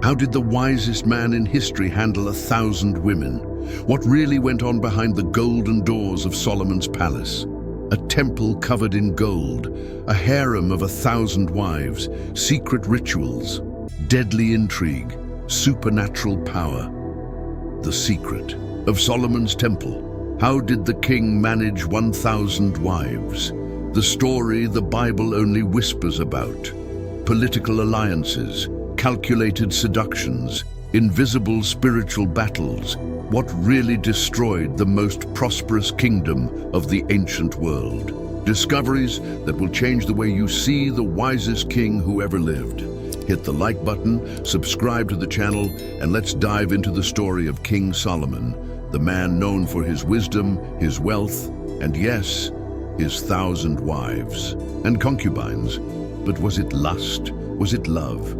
How did the wisest man in history handle 1,000 women? What really went on behind the golden doors of Solomon's palace? A temple covered in gold, a harem of 1,000 wives, secret rituals, deadly intrigue, supernatural power. The secret of Solomon's temple. How did the king manage 1,000 wives? The story the Bible only whispers about. Political alliances, calculated seductions, invisible spiritual battles. What really destroyed the most prosperous kingdom of the ancient world? Discoveries that will change the way you see the wisest king who ever lived. Hit the like button, subscribe to the channel, and let's dive into the story of King Solomon, the man known for his wisdom, his wealth, and yes, his 1,000 wives and concubines. But was it lust? Was it love?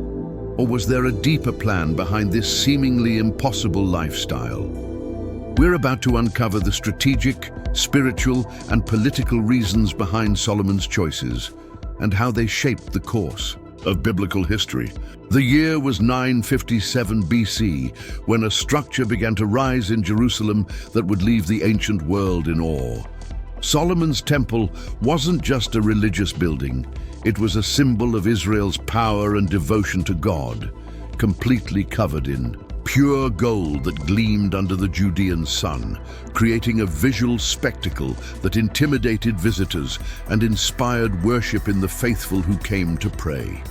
Or was there a deeper plan behind this seemingly impossible lifestyle? We're about to uncover the strategic, spiritual, and political reasons behind Solomon's choices and how they shaped the course of biblical history. The year was 957 BC, when a structure began to rise in Jerusalem that would leave the ancient world in awe. Solomon's temple wasn't just a religious building. It was a symbol of Israel's power and devotion to God, completely covered in pure gold that gleamed under the Judean sun, creating a visual spectacle that intimidated visitors and inspired worship in the faithful who came to pray.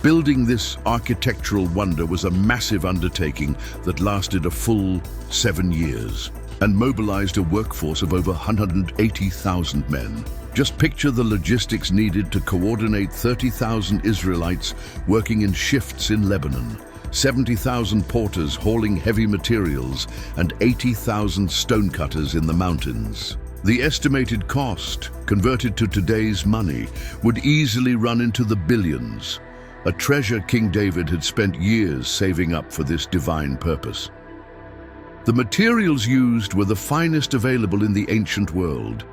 Building this architectural wonder was a massive undertaking that lasted a full 7 years and mobilized a workforce of over 180,000 men. Just picture the logistics needed to coordinate 30,000 Israelites working in shifts in Lebanon, 70,000 porters hauling heavy materials, and 80,000 stonecutters in the mountains. The estimated cost, converted to today's money, would easily run into the billions, a treasure King David had spent years saving up for this divine purpose. The materials used were the finest available in the ancient world.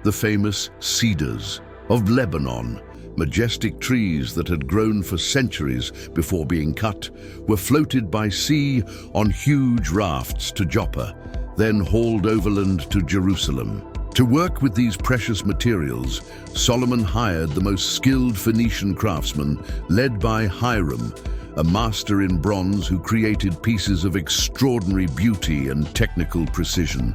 The famous cedars of Lebanon, majestic trees that had grown for centuries before being cut, were floated by sea on huge rafts to Joppa, then hauled overland to Jerusalem. To work with these precious materials, Solomon hired the most skilled Phoenician craftsmen, led by Harem, a master in bronze who created pieces of extraordinary beauty and technical precision,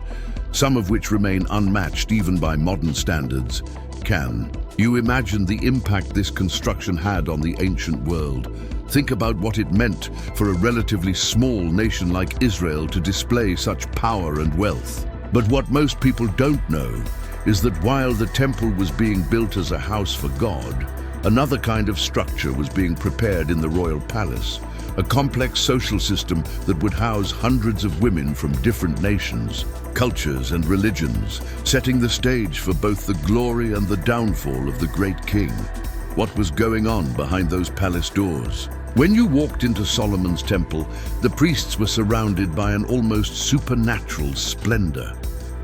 some of which remain unmatched even by modern standards. Can you imagine the impact this construction had on the ancient world? Think about what it meant for a relatively small nation like Israel to display such power and wealth. But what most people don't know is that while the temple was being built as a house for God, another kind of structure was being prepared in the royal palace, a complex social system that would house hundreds of women from different nations, cultures, and religions, setting the stage for both the glory and the downfall of the great king. What was going on behind those palace doors? When you walked into Solomon's temple, the priests were surrounded by an almost supernatural splendor.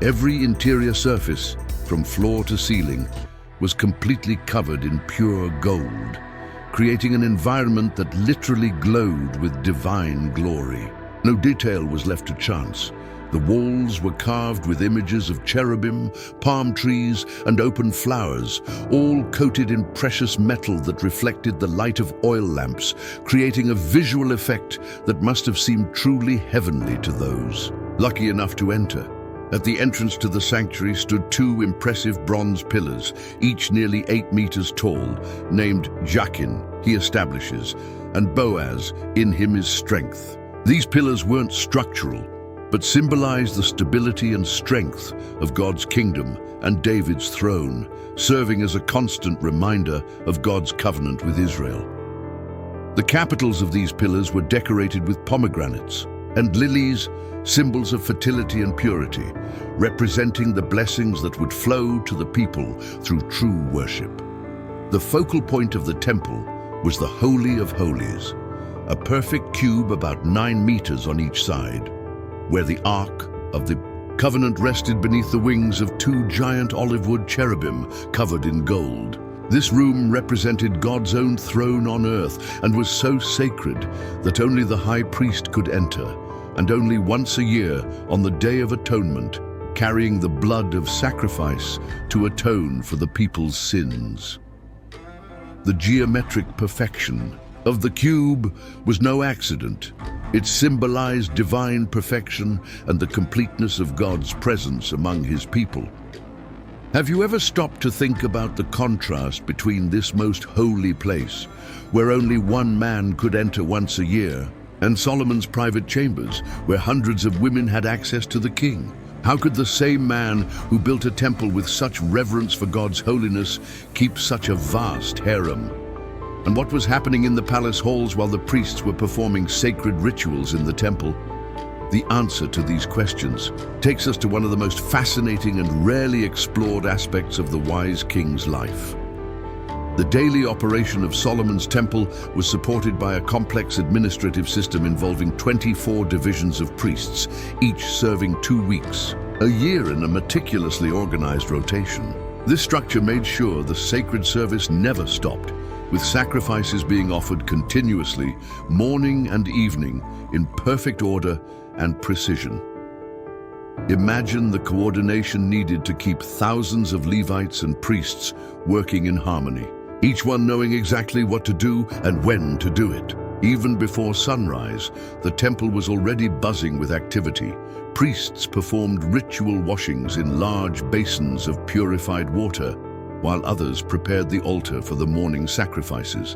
Every interior surface, from floor to ceiling, was completely covered in pure gold, creating an environment that literally glowed with divine glory. No detail was left to chance. The walls were carved with images of cherubim, palm trees, and open flowers, all coated in precious metal that reflected the light of oil lamps, creating a visual effect that must have seemed truly heavenly to those lucky enough to enter. At the entrance to the sanctuary stood 2 impressive bronze pillars, each nearly 8 meters tall, named Jachin, he establishes, and Boaz, in him is strength. These pillars weren't structural, but symbolized the stability and strength of God's kingdom and David's throne, serving as a constant reminder of God's covenant with Israel. The capitals of these pillars were decorated with pomegranates and lilies, symbols of fertility and purity, representing the blessings that would flow to the people through true worship. The focal point of the temple was the Holy of Holies, a perfect cube about 9 meters on each side, where the Ark of the Covenant rested beneath the wings of 2 giant olive wood cherubim covered in gold. This room represented God's own throne on earth and was so sacred that only the high priest could enter, and only once a year, on the Day of Atonement, carrying the blood of sacrifice to atone for the people's sins. The geometric perfection of the cube was no accident. It symbolized divine perfection and the completeness of God's presence among his people. Have you ever stopped to think about the contrast between this most holy place, where only one man could enter once a year, and Solomon's private chambers, where hundreds of women had access to the king? How could the same man who built a temple with such reverence for God's holiness keep such a vast harem? And what was happening in the palace halls while the priests were performing sacred rituals in the temple? The answer to these questions takes us to one of the most fascinating and rarely explored aspects of the wise king's life. The daily operation of Solomon's temple was supported by a complex administrative system involving 24 divisions of priests, each serving 2 weeks, a year in a meticulously organized rotation. This structure made sure the sacred service never stopped, with sacrifices being offered continuously, morning and evening, in perfect order and precision. Imagine the coordination needed to keep thousands of Levites and priests working in harmony, each one knowing exactly what to do and when to do it. Even before sunrise, the temple was already buzzing with activity. Priests performed ritual washings in large basins of purified water, while others prepared the altar for the morning sacrifices.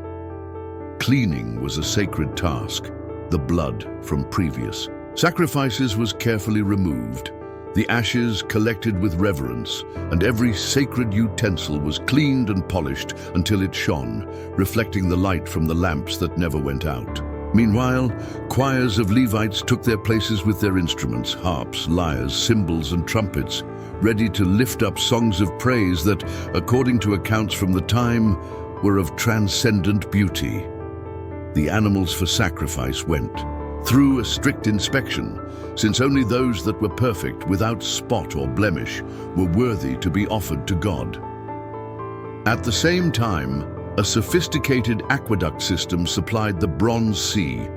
Cleaning was a sacred task. The blood from previous sacrifices was carefully removed, the ashes collected with reverence, and every sacred utensil was cleaned and polished until it shone, reflecting the light from the lamps that never went out. Meanwhile, choirs of Levites took their places with their instruments, harps, lyres, cymbals, and trumpets, ready to lift up songs of praise that, according to accounts from the time, were of transcendent beauty. The animals for sacrifice went through a strict inspection, since only those that were perfect, without spot or blemish, were worthy to be offered to God. At the same time, a sophisticated aqueduct system supplied the Bronze Sea,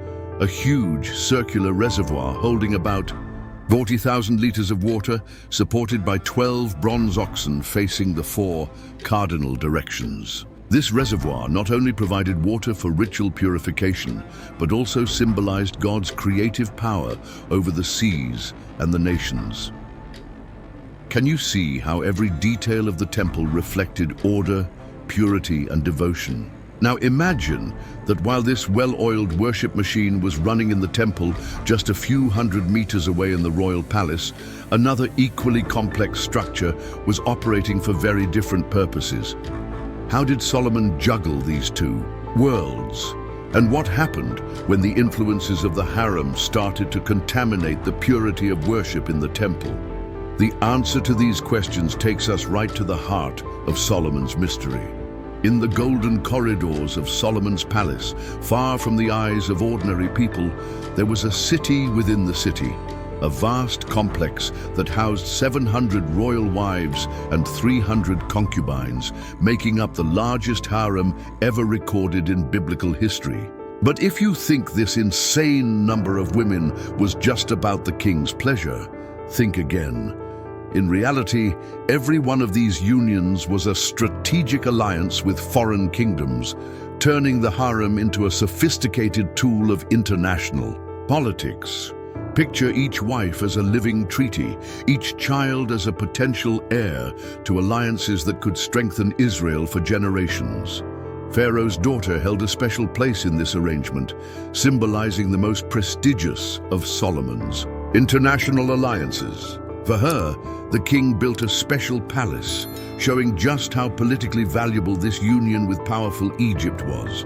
a huge circular reservoir holding about 40,000 liters of water, supported by 12 bronze oxen facing the 4 cardinal directions. This reservoir not only provided water for ritual purification, but also symbolized God's creative power over the seas and the nations. Can you see how every detail of the temple reflected order, purity, and devotion? Now imagine that while this well-oiled worship machine was running in the temple just a few hundred meters away in the royal palace, another equally complex structure was operating for very different purposes. How did Solomon juggle these two worlds? And what happened when the influences of the harem started to contaminate the purity of worship in the temple? The answer to these questions takes us right to the heart of Solomon's mystery. In the golden corridors of Solomon's palace, far from the eyes of ordinary people, there was a city within the city, a vast complex that housed 700 royal wives and 300 concubines, making up the largest harem ever recorded in biblical history. But if you think this insane number of women was just about the king's pleasure, think again. In reality, every one of these unions was a strategic alliance with foreign kingdoms, turning the harem into a sophisticated tool of international politics. Picture each wife as a living treaty, each child as a potential heir to alliances that could strengthen Israel for generations. Pharaoh's daughter held a special place in this arrangement, symbolizing the most prestigious of Solomon's international alliances. For her, the king built a special palace, showing just how politically valuable this union with powerful Egypt was.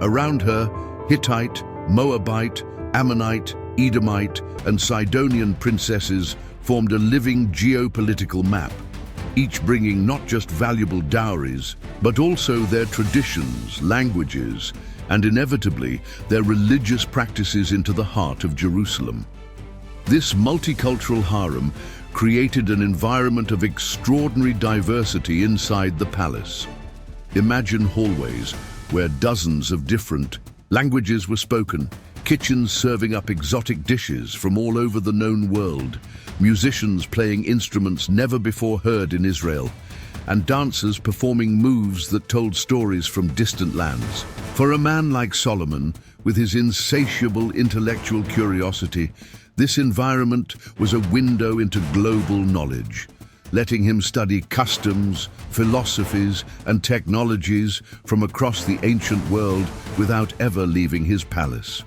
Around her, Hittite, Moabite, Ammonite, Edomite, and Sidonian princesses formed a living geopolitical map, each bringing not just valuable dowries, but also their traditions, languages, and inevitably their religious practices into the heart of Jerusalem. This multicultural harem created an environment of extraordinary diversity inside the palace. Imagine hallways where dozens of different languages were spoken, kitchens serving up exotic dishes from all over the known world, musicians playing instruments never before heard in Israel, and dancers performing moves that told stories from distant lands. For a man like Solomon, with his insatiable intellectual curiosity, this environment was a window into global knowledge, letting him study customs, philosophies, and technologies from across the ancient world without ever leaving his palace.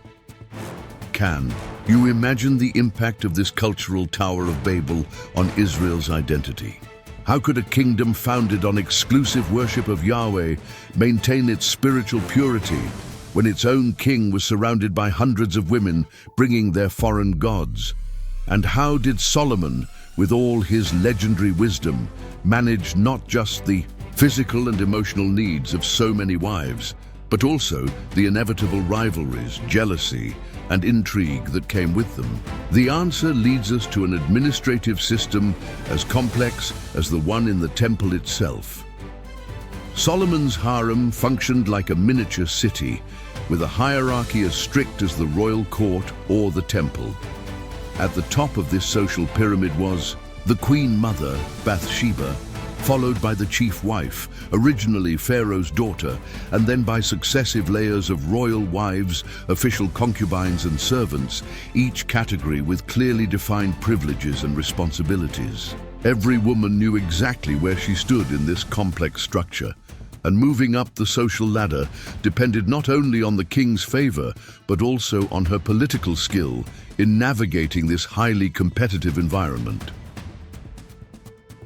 Can you imagine the impact of this cultural Tower of Babel on Israel's identity? How could a kingdom founded on exclusive worship of Yahweh maintain its spiritual purity when its own king was surrounded by hundreds of women bringing their foreign gods? And how did Solomon, with all his legendary wisdom, manage not just the physical and emotional needs of so many wives, but also the inevitable rivalries, jealousy, and intrigue that came with them? The answer leads us to an administrative system as complex as the one in the temple itself. Solomon's harem functioned like a miniature city, with a hierarchy as strict as the royal court or the temple. At the top of this social pyramid was the queen mother, Bathsheba, followed by the chief wife, originally Pharaoh's daughter, and then by successive layers of royal wives, official concubines and servants, each category with clearly defined privileges and responsibilities. Every woman knew exactly where she stood in this complex structure, and moving up the social ladder depended not only on the king's favor, but also on her political skill in navigating this highly competitive environment.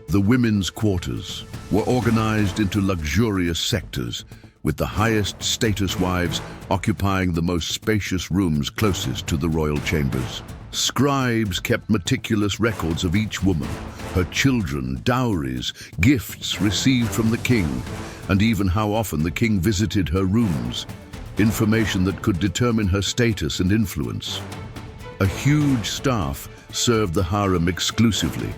The women's quarters were organized into luxurious sectors, with the highest status wives occupying the most spacious rooms closest to the royal chambers. Scribes kept meticulous records of each woman, her children, dowries, gifts received from the king, and even how often the king visited her rooms, information that could determine her status and influence. A huge staff served the harem exclusively,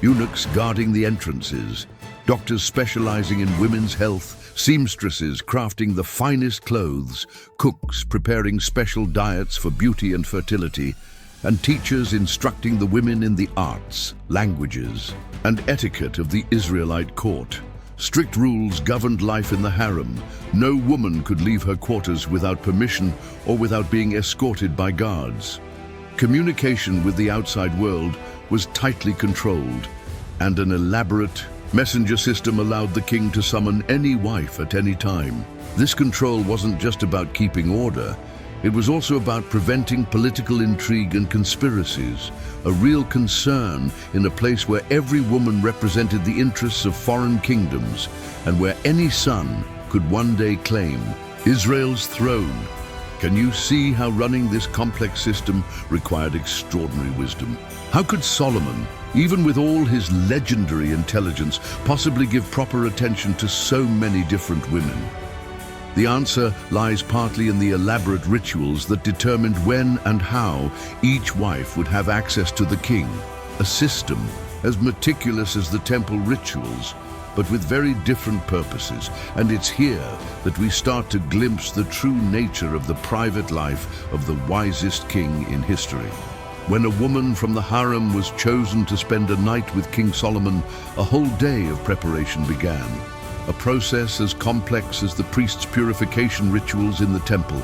eunuchs guarding the entrances, doctors specializing in women's health, seamstresses crafting the finest clothes, cooks preparing special diets for beauty and fertility, and teachers instructing the women in the arts, languages, and etiquette of the Israelite court. Strict rules governed life in the harem. No woman could leave her quarters without permission or without being escorted by guards. Communication with the outside world was tightly controlled, and an elaborate messenger system allowed the king to summon any wife at any time. This control wasn't just about keeping order, it was also about preventing political intrigue and conspiracies, a real concern in a place where every woman represented the interests of foreign kingdoms and where any son could one day claim Israel's throne. Can you see how running this complex system required extraordinary wisdom? How could Solomon, even with all his legendary intelligence, possibly give proper attention to so many different women? The answer lies partly in the elaborate rituals that determined when and how each wife would have access to the king, a system as meticulous as the temple rituals, but with very different purposes. And it's here that we start to glimpse the true nature of the private life of the wisest king in history. When a woman from the harem was chosen to spend a night with King Solomon, a whole day of preparation began, a process as complex as the priest's purification rituals in the temple.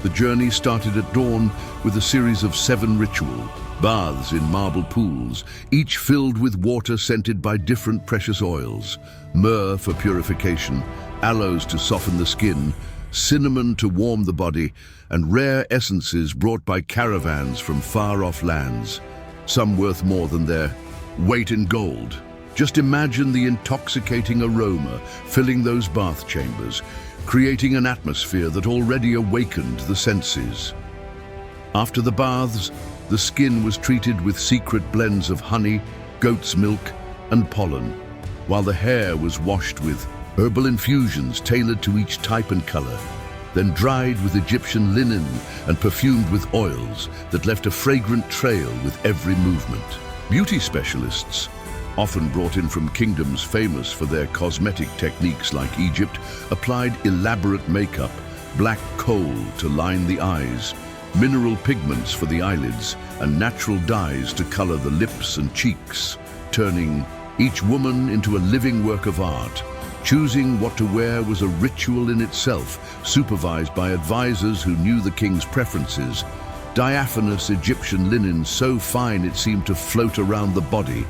The journey started at dawn with a series of 7 ritual baths in marble pools, each filled with water scented by different precious oils: myrrh for purification, aloes to soften the skin, cinnamon to warm the body, and rare essences brought by caravans from far-off lands, some worth more than their weight in gold. Just imagine the intoxicating aroma filling those bath chambers, creating an atmosphere that already awakened the senses. After the baths, the skin was treated with secret blends of honey, goat's milk, and pollen, while the hair was washed with herbal infusions tailored to each type and color, then dried with Egyptian linen and perfumed with oils that left a fragrant trail with every movement. Beauty specialists often brought in from kingdoms famous for their cosmetic techniques like Egypt, applied elaborate makeup, black coal to line the eyes, mineral pigments for the eyelids, and natural dyes to color the lips and cheeks, turning each woman into a living work of art. Choosing what to wear was a ritual in itself, supervised by advisors who knew the king's preferences. Diaphanous Egyptian linen so fine it seemed to float around the body,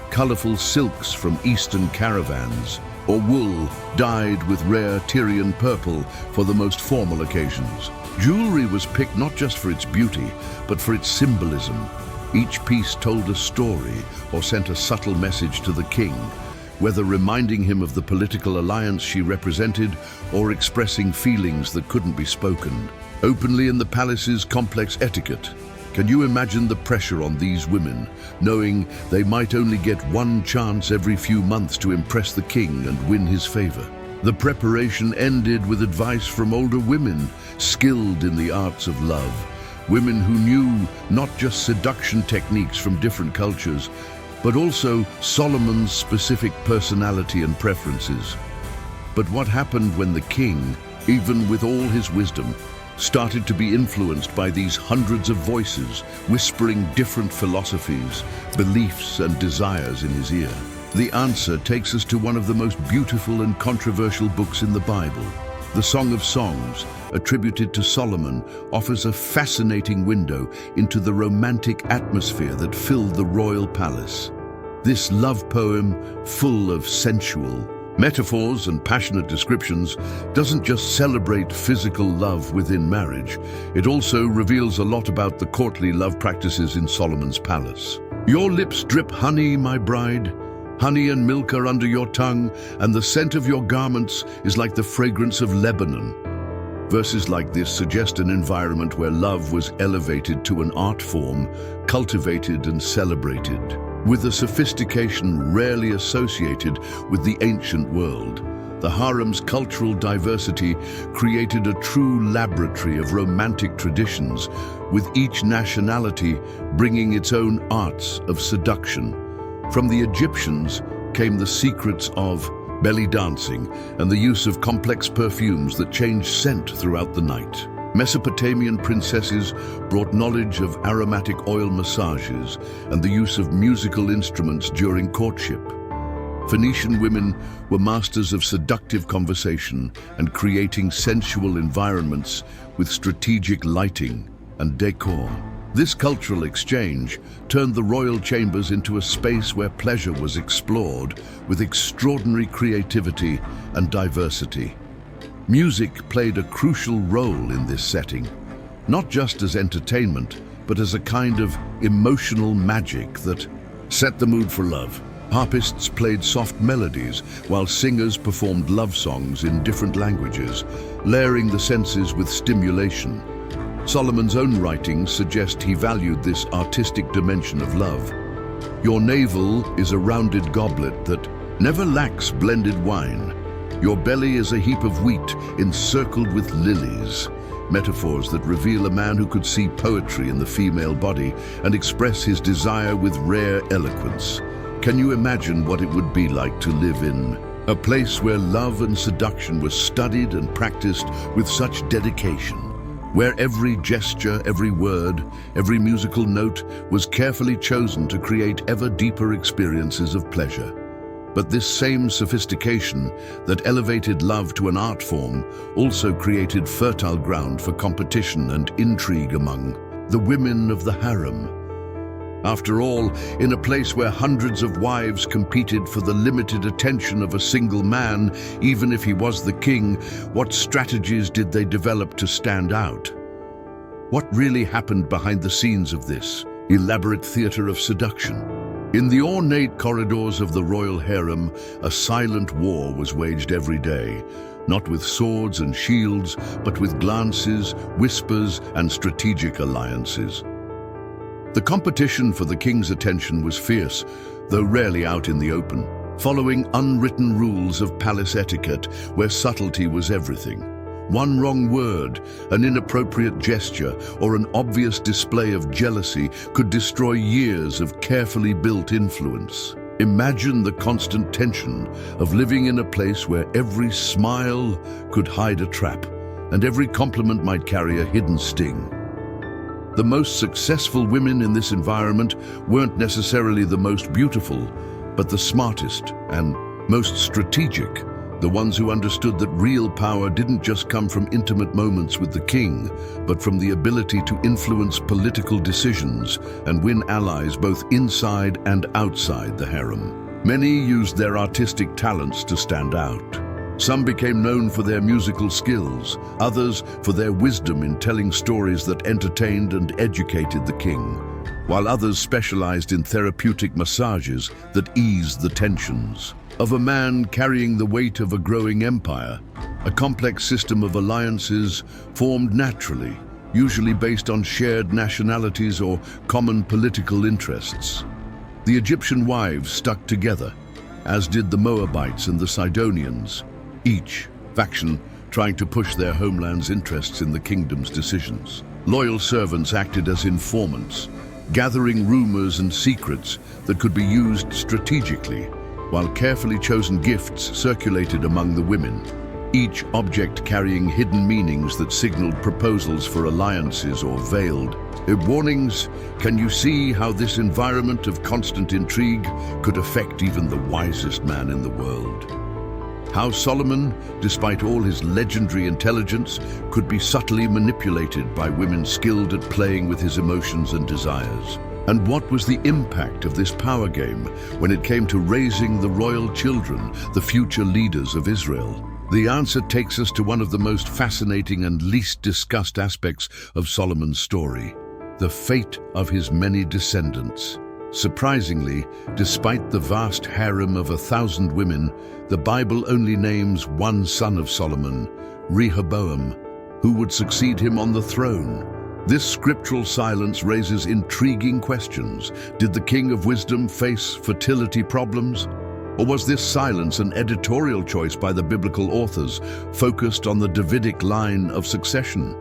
colorful silks from eastern caravans, or wool dyed with rare Tyrian purple for the most formal occasions. Jewelry was picked not just for its beauty, but for its symbolism. Each piece told a story or sent a subtle message to the king, whether reminding him of the political alliance she represented or expressing feelings that couldn't be spoken. Openly in the palace's complex etiquette, can you imagine the pressure on these women, knowing they might only get one chance every few months to impress the king and win his favor? The preparation ended with advice from older women, skilled in the arts of love. Women who knew not just seduction techniques from different cultures, but also Solomon's specific personality and preferences. But what happened when the king, even with all his wisdom, started to be influenced by these hundreds of voices, whispering different philosophies, beliefs, and desires in his ear? The answer takes us to one of the most beautiful and controversial books in the Bible. The Song of Songs, attributed to Solomon, offers a fascinating window into the romantic atmosphere that filled the royal palace. This love poem, full of sensual metaphors and passionate descriptions, doesn't just celebrate physical love within marriage, it also reveals a lot about the courtly love practices in Solomon's palace. Your lips drip honey, my bride. Honey and milk are under your tongue, and the scent of your garments is like the fragrance of Lebanon. Verses like this suggest an environment where love was elevated to an art form, cultivated and celebrated, with a sophistication rarely associated with the ancient world. The harem's cultural diversity created a true laboratory of romantic traditions, with each nationality bringing its own arts of seduction. From the Egyptians came the secrets of belly dancing and the use of complex perfumes that changed scent throughout the night. Mesopotamian princesses brought knowledge of aromatic oil massages and the use of musical instruments during courtship. Phoenician women were masters of seductive conversation and creating sensual environments with strategic lighting and decor. This cultural exchange turned the royal chambers into a space where pleasure was explored with extraordinary creativity and diversity. Music played a crucial role in this setting, not just as entertainment, but as a kind of emotional magic that set the mood for love. Harpists played soft melodies, while singers performed love songs in different languages, layering the senses with stimulation. Solomon's own writings suggest he valued this artistic dimension of love. Your navel is a rounded goblet that never lacks blended wine. Your belly is a heap of wheat encircled with lilies, metaphors that reveal a man who could see poetry in the female body and express his desire with rare eloquence. Can you imagine what it would be like to live in a place where love and seduction were studied and practiced with such dedication, where every gesture, every word, every musical note was carefully chosen to create ever deeper experiences of pleasure? But this same sophistication that elevated love to an art form also created fertile ground for competition and intrigue among the women of the harem. After all, in a place where hundreds of wives competed for the limited attention of a single man, even if he was the king, what strategies did they develop to stand out? What really happened behind the scenes of this elaborate theater of seduction? In the ornate corridors of the royal harem, a silent war was waged every day, not with swords and shields, but with glances, whispers, and strategic alliances. The competition for the king's attention was fierce, though rarely out in the open, following unwritten rules of palace etiquette where subtlety was everything. One wrong word, an inappropriate gesture, or an obvious display of jealousy could destroy years of carefully built influence. Imagine the constant tension of living in a place where every smile could hide a trap, and every compliment might carry a hidden sting. The most successful women in this environment weren't necessarily the most beautiful, but the smartest and most strategic, the ones who understood that real power didn't just come from intimate moments with the king, but from the ability to influence political decisions and win allies both inside and outside the harem. Many used their artistic talents to stand out. Some became known for their musical skills, others for their wisdom in telling stories that entertained and educated the king, while others specialized in therapeutic massages that eased the tensions of a man carrying the weight of a growing empire. A complex system of alliances formed naturally, usually based on shared nationalities or common political interests. The Egyptian wives stuck together, as did the Moabites and the Sidonians, each faction trying to push their homeland's interests in the kingdom's decisions. Loyal servants acted as informants, gathering rumors and secrets that could be used strategically, while carefully chosen gifts circulated among the women, each object carrying hidden meanings that signaled proposals for alliances or veiled warnings. Can you see how this environment of constant intrigue could affect even the wisest man in the world? How Solomon, despite all his legendary intelligence, could be subtly manipulated by women skilled at playing with his emotions and desires. And what was the impact of this power game when it came to raising the royal children, the future leaders of Israel? The answer takes us to one of the most fascinating and least discussed aspects of Solomon's story: the fate of his many descendants. Surprisingly, despite the vast harem of 1,000 women, the Bible only names one son of Solomon, Rehoboam, who would succeed him on the throne. This scriptural silence raises intriguing questions. Did the king of wisdom face fertility problems? Or was this silence an editorial choice by the biblical authors focused on the Davidic line of succession?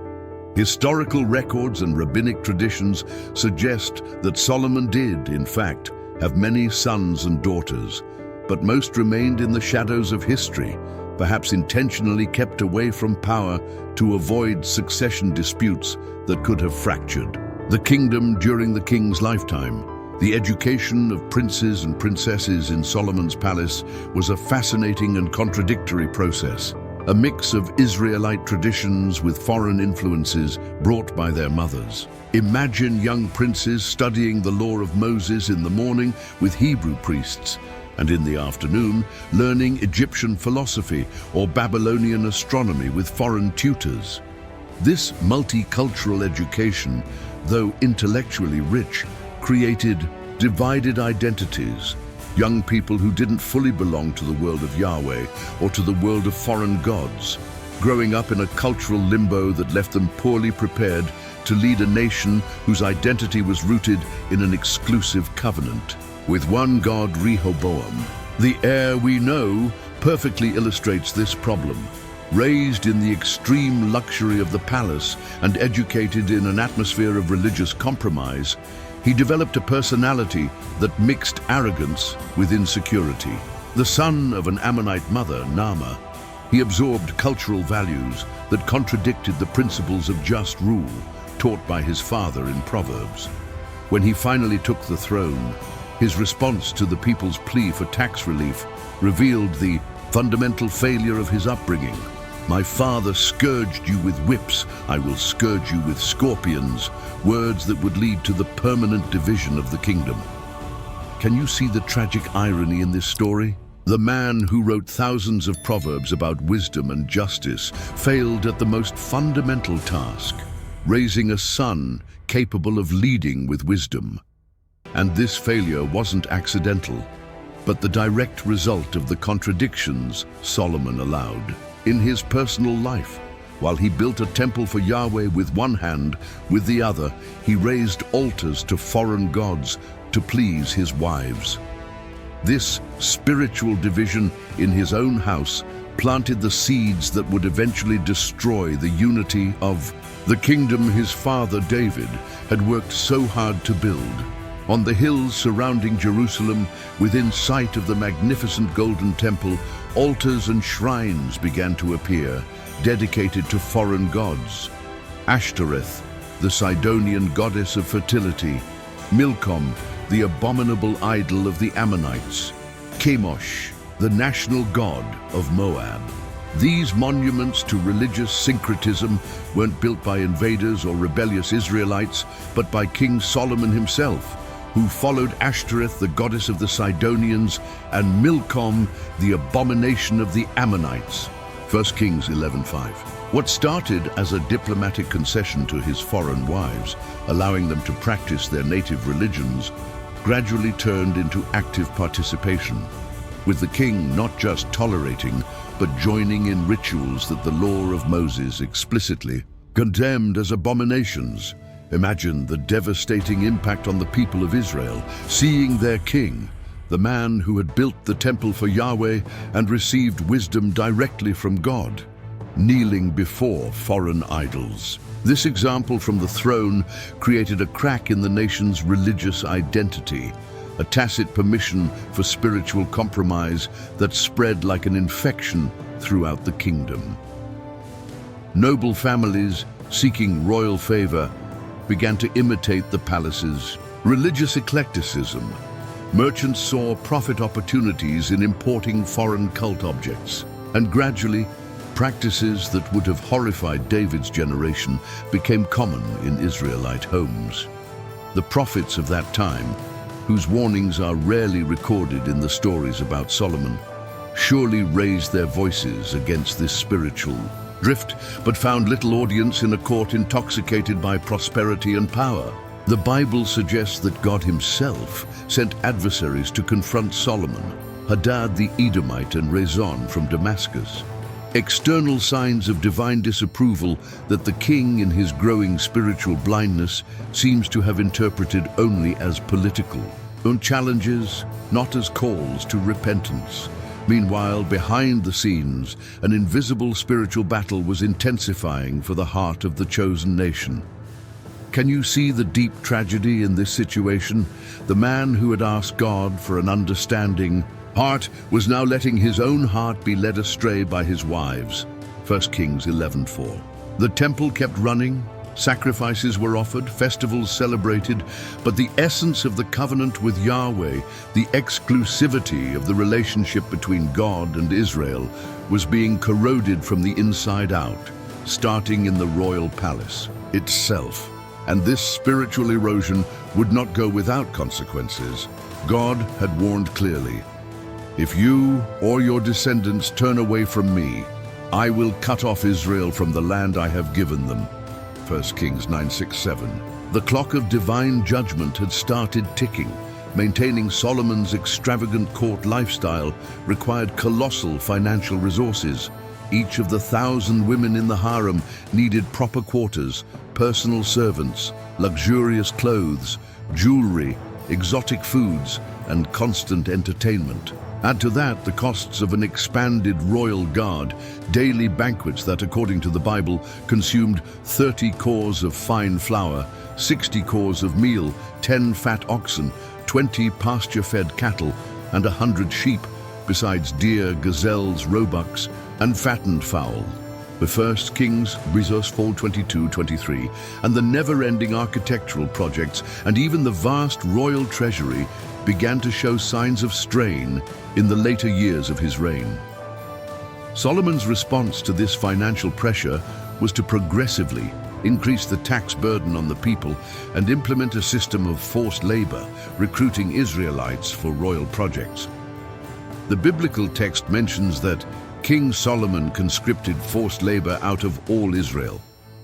Historical records and rabbinic traditions suggest that Solomon did, in fact, have many sons and daughters, but most remained in the shadows of history, perhaps intentionally kept away from power to avoid succession disputes that could have fractured the kingdom during the king's lifetime. The education of princes and princesses in Solomon's palace was a fascinating and contradictory process, a mix of Israelite traditions with foreign influences brought by their mothers. Imagine young princes studying the law of Moses in the morning with Hebrew priests, and in the afternoon learning Egyptian philosophy or Babylonian astronomy with foreign tutors. This multicultural education, though intellectually rich, created divided identities. Young people who didn't fully belong to the world of Yahweh or to the world of foreign gods, growing up in a cultural limbo that left them poorly prepared to lead a nation whose identity was rooted in an exclusive covenant with one God, Rehoboam. The heir we know perfectly illustrates this problem. Raised in the extreme luxury of the palace and educated in an atmosphere of religious compromise, he developed a personality that mixed arrogance with insecurity. The son of an Ammonite mother, Naamah, he absorbed cultural values that contradicted the principles of just rule taught by his father in Proverbs. When he finally took the throne, his response to the people's plea for tax relief revealed the fundamental failure of his upbringing. "My father scourged you with whips, I will scourge you with scorpions," words that would lead to the permanent division of the kingdom. Can you see the tragic irony in this story? The man who wrote thousands of proverbs about wisdom and justice failed at the most fundamental task, raising a son capable of leading with wisdom. And this failure wasn't accidental, but the direct result of the contradictions Solomon allowed. In his personal life, while he built a temple for Yahweh with one hand, with the other, he raised altars to foreign gods to please his wives. This spiritual division in his own house planted the seeds that would eventually destroy the unity of the kingdom his father David had worked so hard to build. On the hills surrounding Jerusalem, within sight of the magnificent Golden Temple, altars and shrines began to appear, dedicated to foreign gods. Ashtoreth, the Sidonian goddess of fertility; Milcom, the abominable idol of the Ammonites; Chemosh, the national god of Moab. These monuments to religious syncretism weren't built by invaders or rebellious Israelites, but by King Solomon himself, who followed Ashtoreth, the goddess of the Sidonians, and Milcom, the abomination of the Ammonites. 1 Kings 11:5. What started as a diplomatic concession to his foreign wives, allowing them to practice their native religions, gradually turned into active participation, with the king not just tolerating, but joining in rituals that the law of Moses explicitly condemned as abominations. Imagine the devastating impact on the people of Israel, seeing their king, the man who had built the temple for Yahweh and received wisdom directly from God, kneeling before foreign idols. This example from the throne created a crack in the nation's religious identity, a tacit permission for spiritual compromise that spread like an infection throughout the kingdom. Noble families seeking royal favor began to imitate the palace's religious eclecticism. Merchants saw profit opportunities in importing foreign cult objects, and gradually, practices that would have horrified David's generation became common in Israelite homes. The prophets of that time, whose warnings are rarely recorded in the stories about Solomon, surely raised their voices against this spiritual drift, but found little audience in a court intoxicated by prosperity and power. The Bible suggests that God himself sent adversaries to confront Solomon, Hadad the Edomite and Rezon from Damascus. External signs of divine disapproval that the king, in his growing spiritual blindness, seems to have interpreted only as political, and challenges not as calls to repentance. Meanwhile, behind the scenes, an invisible spiritual battle was intensifying for the heart of the chosen nation. Can you see the deep tragedy in this situation? The man who had asked God for an understanding heart was now letting his own heart be led astray by his wives. 1 Kings 11:4. The temple kept running, sacrifices were offered, festivals celebrated, but the essence of the covenant with Yahweh, the exclusivity of the relationship between God and Israel, was being corroded from the inside out, starting in the royal palace itself. And this spiritual erosion would not go without consequences. God had warned clearly, "If you or your descendants turn away from me, I will cut off Israel from the land I have given them." 1 Kings 9:6-7. The clock of divine judgment had started ticking. Maintaining Solomon's extravagant court lifestyle required colossal financial resources. Each of the 1,000 women in the harem needed proper quarters, personal servants, luxurious clothes, jewelry, exotic foods, and constant entertainment. Add to that the costs of an expanded royal guard, daily banquets that, according to the Bible, consumed 30 cors of fine flour, 60 cors of meal, 10 fat oxen, 20 pasture-fed cattle, and 100 sheep, besides deer, gazelles, roebucks, and fattened fowl. The 1 Kings 4:22-23, and the never-ending architectural projects, and even the vast royal treasury began to show signs of strain in the later years of his reign. Solomon's response to this financial pressure was to progressively increase the tax burden on the people and implement a system of forced labor, recruiting Israelites for royal projects. The biblical text mentions that King Solomon conscripted forced labor out of all Israel,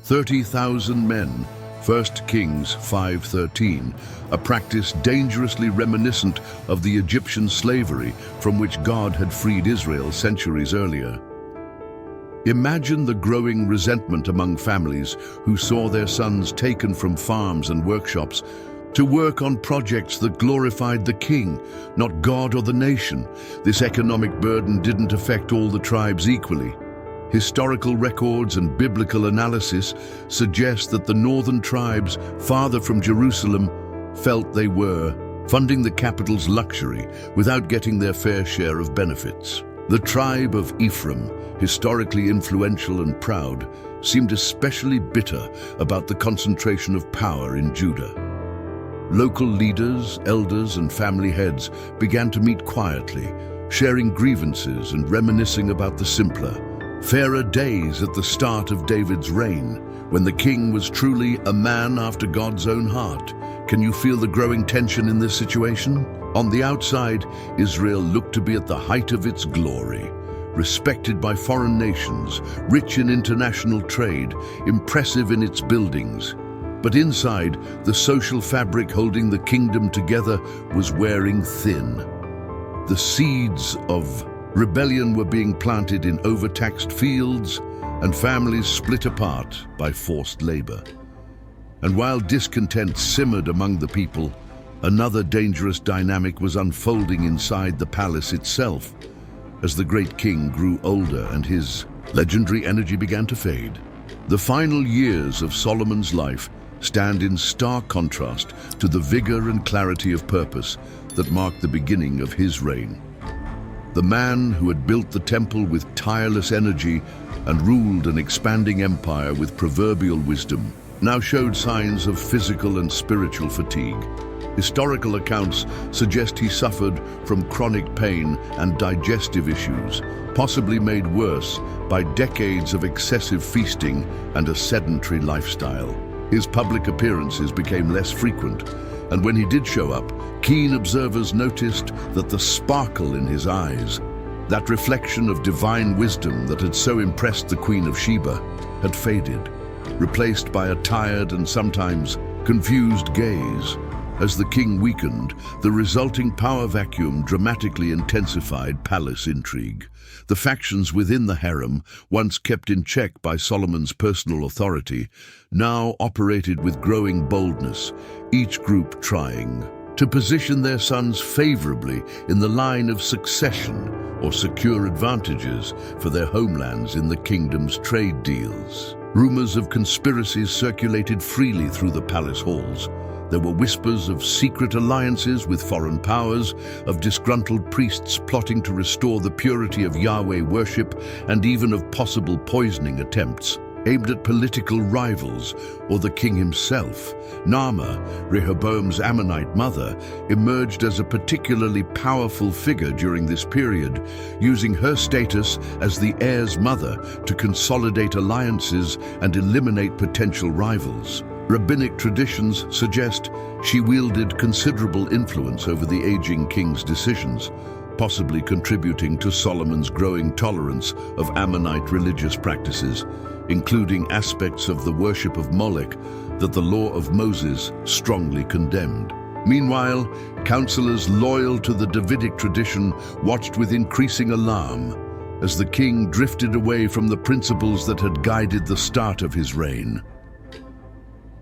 30,000 men, 1 Kings 5:13, a practice dangerously reminiscent of the Egyptian slavery from which God had freed Israel centuries earlier. Imagine the growing resentment among families who saw their sons taken from farms and workshops to work on projects that glorified the king, not God or the nation. This economic burden didn't affect all the tribes equally. Historical records and biblical analysis suggest that the northern tribes, farther from Jerusalem, felt they were funding the capital's luxury without getting their fair share of benefits. The tribe of Ephraim, historically influential and proud, seemed especially bitter about the concentration of power in Judah. Local leaders, elders, and family heads began to meet quietly, sharing grievances and reminiscing about the simpler, fairer days at the start of David's reign, when the king was truly a man after God's own heart. Can you feel the growing tension in this situation? On the outside, Israel looked to be at the height of its glory, respected by foreign nations, rich in international trade, impressive in its buildings. But inside, the social fabric holding the kingdom together was wearing thin. The seeds of rebellion were being planted in overtaxed fields, and families split apart by forced labor. And while discontent simmered among the people, another dangerous dynamic was unfolding inside the palace itself. As the great king grew older and his legendary energy began to fade, the final years of Solomon's life stand in stark contrast to the vigor and clarity of purpose that marked the beginning of his reign. The man who had built the temple with tireless energy and ruled an expanding empire with proverbial wisdom now showed signs of physical and spiritual fatigue. Historical accounts suggest he suffered from chronic pain and digestive issues, possibly made worse by decades of excessive feasting and a sedentary lifestyle. His public appearances became less frequent, and when he did show up, keen observers noticed that the sparkle in his eyes, that reflection of divine wisdom that had so impressed the Queen of Sheba, had faded, replaced by a tired and sometimes confused gaze. As the king weakened, the resulting power vacuum dramatically intensified palace intrigue. The factions within the harem, once kept in check by Solomon's personal authority, now operated with growing boldness, each group trying to position their sons favorably in the line of succession or secure advantages for their homelands in the kingdom's trade deals. Rumors of conspiracies circulated freely through the palace halls. There were whispers of secret alliances with foreign powers, of disgruntled priests plotting to restore the purity of Yahweh worship, and even of possible poisoning attempts aimed at political rivals or the king himself. Naamah, Rehoboam's Ammonite mother, emerged as a particularly powerful figure during this period, using her status as the heir's mother to consolidate alliances and eliminate potential rivals. Rabbinic traditions suggest she wielded considerable influence over the aging king's decisions, possibly contributing to Solomon's growing tolerance of Ammonite religious practices, including aspects of the worship of Molech that the law of Moses strongly condemned. Meanwhile, counselors loyal to the Davidic tradition watched with increasing alarm as the king drifted away from the principles that had guided the start of his reign.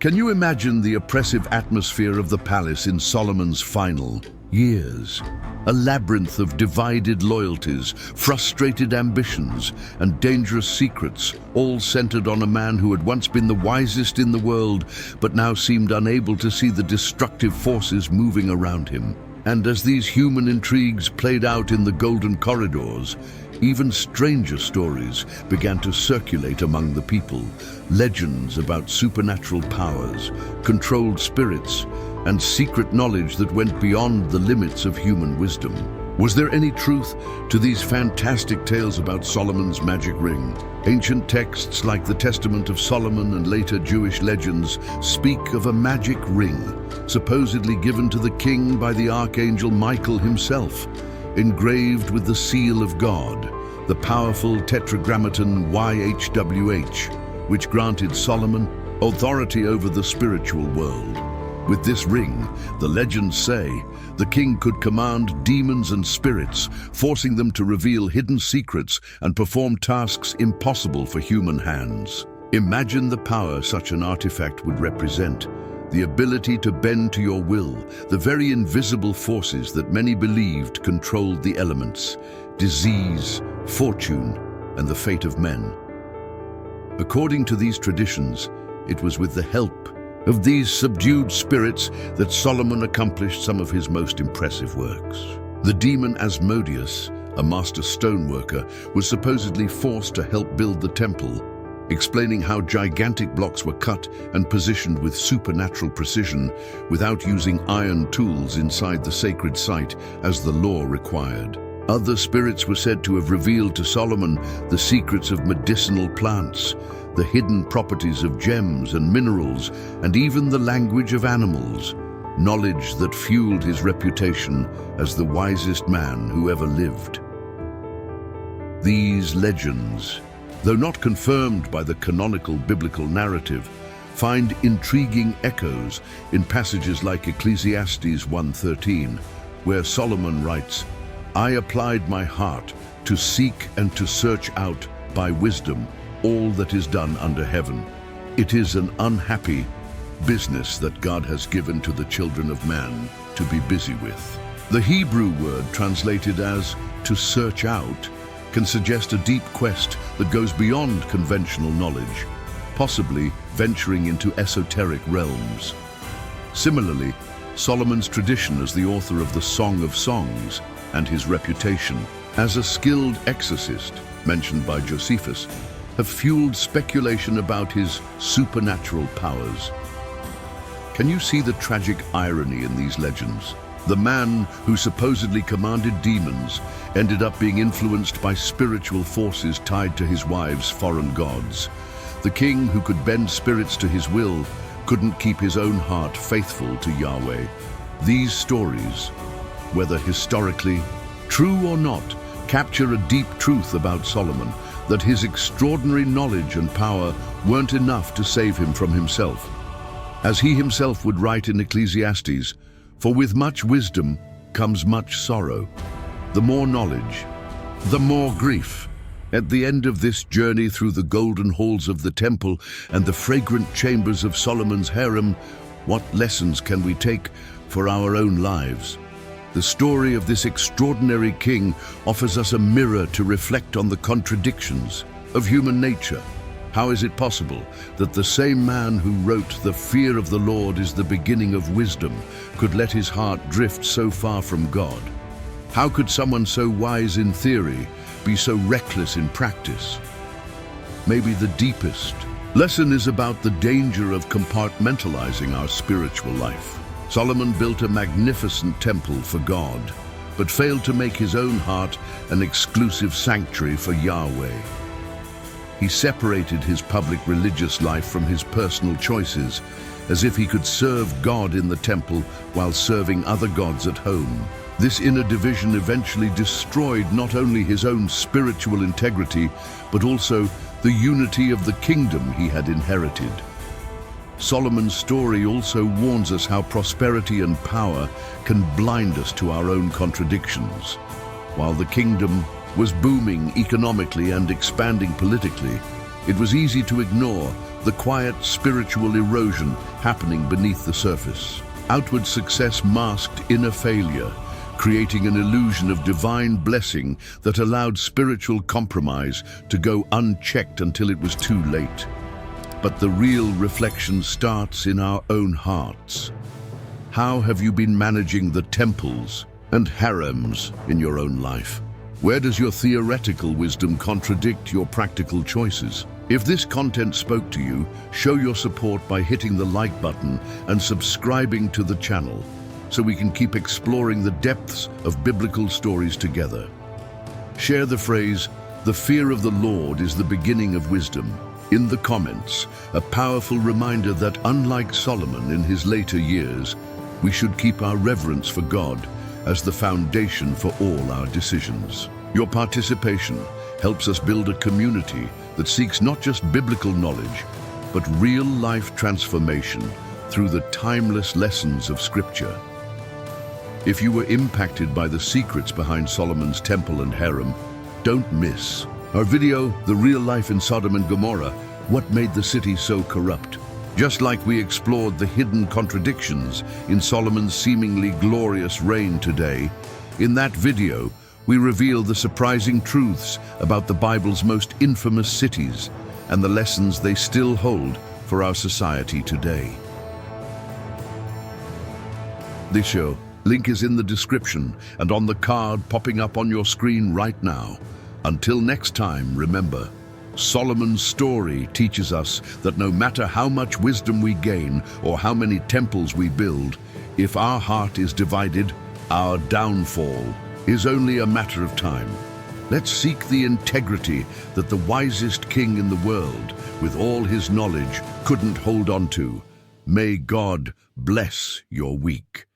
Can you imagine the oppressive atmosphere of the palace in Solomon's final years? A labyrinth of divided loyalties, frustrated ambitions, and dangerous secrets, all centered on a man who had once been the wisest in the world, but now seemed unable to see the destructive forces moving around him. And as these human intrigues played out in the golden corridors, even stranger stories began to circulate among the people. Legends about supernatural powers, controlled spirits, and secret knowledge that went beyond the limits of human wisdom. Was there any truth to these fantastic tales about Solomon's magic ring? Ancient texts like the Testament of Solomon and later Jewish legends speak of a magic ring, supposedly given to the king by the archangel Michael himself, engraved with the seal of God, the powerful tetragrammaton YHWH, which granted Solomon authority over the spiritual world. With this ring, the legends say, the king could command demons and spirits, forcing them to reveal hidden secrets and perform tasks impossible for human hands. Imagine the power such an artifact would represent. The ability to bend to your will, the very invisible forces that many believed controlled the elements, disease, fortune, and the fate of men. According to these traditions, it was with the help Of these subdued spirits that Solomon accomplished some of his most impressive works. The demon Asmodeus, a master stoneworker, was supposedly forced to help build the temple, explaining how gigantic blocks were cut and positioned with supernatural precision without using iron tools inside the sacred site as the law required. Other spirits were said to have revealed to Solomon the secrets of medicinal plants, the hidden properties of gems and minerals, and even the language of animals, knowledge that fueled his reputation as the wisest man who ever lived. These legends, though not confirmed by the canonical biblical narrative, find intriguing echoes in passages like Ecclesiastes 1:13, where Solomon writes, "I applied my heart to seek and to search out by wisdom all that is done under heaven." It is an unhappy business that God has given to the children of man to be busy with. The Hebrew word translated as "to search out" can suggest a deep quest that goes beyond conventional knowledge, possibly venturing into esoteric realms. Similarly, Solomon's tradition as the author of the Song of Songs and his reputation as a skilled exorcist, mentioned by Josephus, have fueled speculation about his supernatural powers. Can you see the tragic irony in these legends? The man who supposedly commanded demons ended up being influenced by spiritual forces tied to his wife's foreign gods. The king who could bend spirits to his will couldn't keep his own heart faithful to Yahweh. These stories, whether historically true or not, capture a deep truth about Solomon, that his extraordinary knowledge and power weren't enough to save him from himself. As he himself would write in Ecclesiastes, "For with much wisdom comes much sorrow. The more knowledge, the more grief." At the end of this journey through the golden halls of the temple and the fragrant chambers of Solomon's harem, what lessons can we take for our own lives? The story of this extraordinary king offers us a mirror to reflect on the contradictions of human nature. How is it possible that the same man who wrote "The fear of the Lord is the beginning of wisdom" could let his heart drift so far from God? How could someone so wise in theory be so reckless in practice? Maybe the deepest lesson is about the danger of compartmentalizing our spiritual life. Solomon built a magnificent temple for God, but failed to make his own heart an exclusive sanctuary for Yahweh. He separated his public religious life from his personal choices, as if he could serve God in the temple while serving other gods at home. This inner division eventually destroyed not only his own spiritual integrity, but also the unity of the kingdom he had inherited. Solomon's story also warns us how prosperity and power can blind us to our own contradictions. While the kingdom was booming economically and expanding politically, it was easy to ignore the quiet spiritual erosion happening beneath the surface. Outward success masked inner failure, creating an illusion of divine blessing that allowed spiritual compromise to go unchecked until it was too late. But the real reflection starts in our own hearts. How have you been managing the temples and harems in your own life? Where does your theoretical wisdom contradict your practical choices? If this content spoke to you, show your support by hitting the like button and subscribing to the channel so we can keep exploring the depths of biblical stories together. Share the phrase, "The fear of the Lord is the beginning of wisdom," in the comments, a powerful reminder that unlike Solomon in his later years, we should keep our reverence for God as the foundation for all our decisions. Your participation helps us build a community that seeks not just biblical knowledge, but real-life transformation through the timeless lessons of Scripture. If you were impacted by the secrets behind Solomon's temple and harem, don't miss our video, The Real Life in Sodom and Gomorrah, What Made the City So Corrupt? Just like we explored the hidden contradictions in Solomon's seemingly glorious reign today, in that video, we reveal the surprising truths about the Bible's most infamous cities and the lessons they still hold for our society today. this show. Link is in the description and on the card popping up on your screen right now. Until next time, remember, Solomon's story teaches us that no matter how much wisdom we gain or how many temples we build, if our heart is divided, our downfall is only a matter of time. Let's seek the integrity that the wisest king in the world, with all his knowledge, couldn't hold on to. May God bless your week.